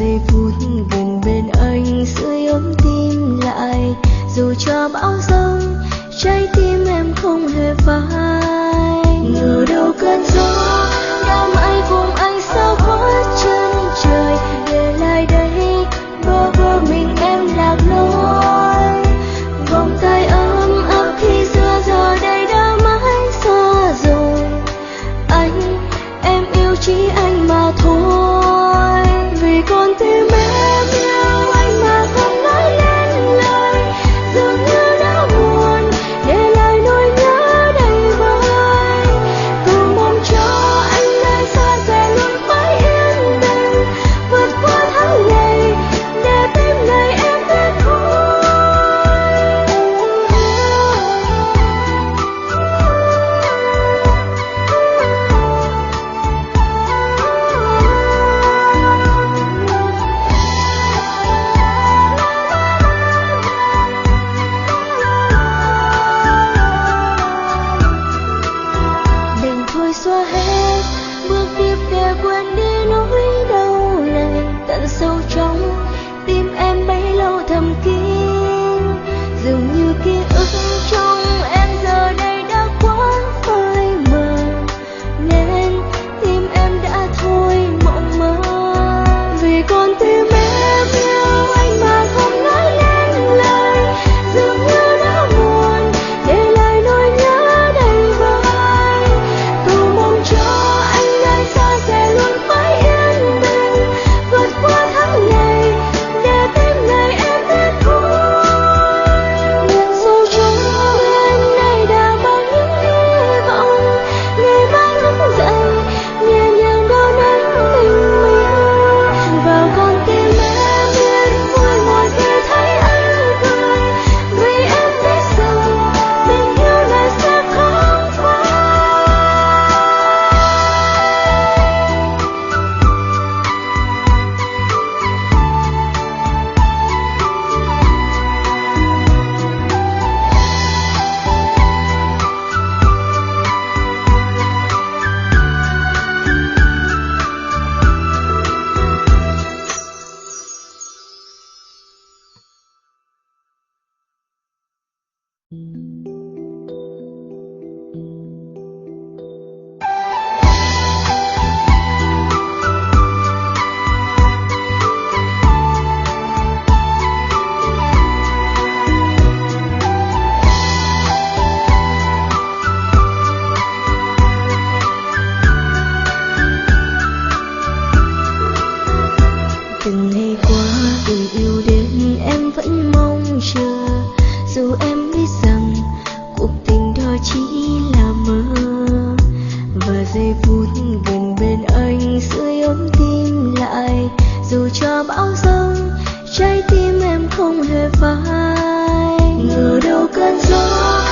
giây phút gần bên anh sưởi ấm tim lại. Dù cho bão giông trái tim em không hề phai. Ngờ đâu cơn gió đã mãi vùng anh sao khuất chân trời, để lại đây bơ vơ mình em lạc lối. Vòng tay ấm áp khi xưa giờ đây đã mãi xa rồi. Anh em yêu chỉ anh mà thôi, vì con tim em yêu anh mà không nói lên lời. Dường như đã buồn để lại nỗi nhớ đầy vơi. Cầu mong cho anh nơi xa sẽ luôn mãi yên bình, vượt qua tháng ngày để tim này em biết thôi. Đành thôi xóa hết bước tiếp để quên đi nỗi đau này. Tận sâu trong tim em bấy lâu thầm kín, dường như ký ức trong em giờ đây đã quá phai mờ, nên tim em đã thôi mộng mơ. Vì con tim em yêu anh mà không nói lên lời, dường như đã buồn để lại nỗi nhớ đầy vơi. Cầu mong cho anh nơi xa sẽ luôn mãi yên bình, vượt qua tháng ngày để tim này em biết thôi. Sâu trong em nay đã bao những hy vọng, ngày mai thức dậy nhẹ nhàng đón ánh tình yêu vào con tim em. Biết vui mỗi khi thấy anh cười, vì em biết rằng tình yêu này sẽ không phai. Từng ngày qua tình yêu đến em vẫn mong chờ, dù em biết rằng cuộc tình đó chỉ là mơ. Và giây phút gần bên anh sưởi ấm tim lại, dù cho bão giông trái tim em không hề phai. Ngờ đâu cơn gió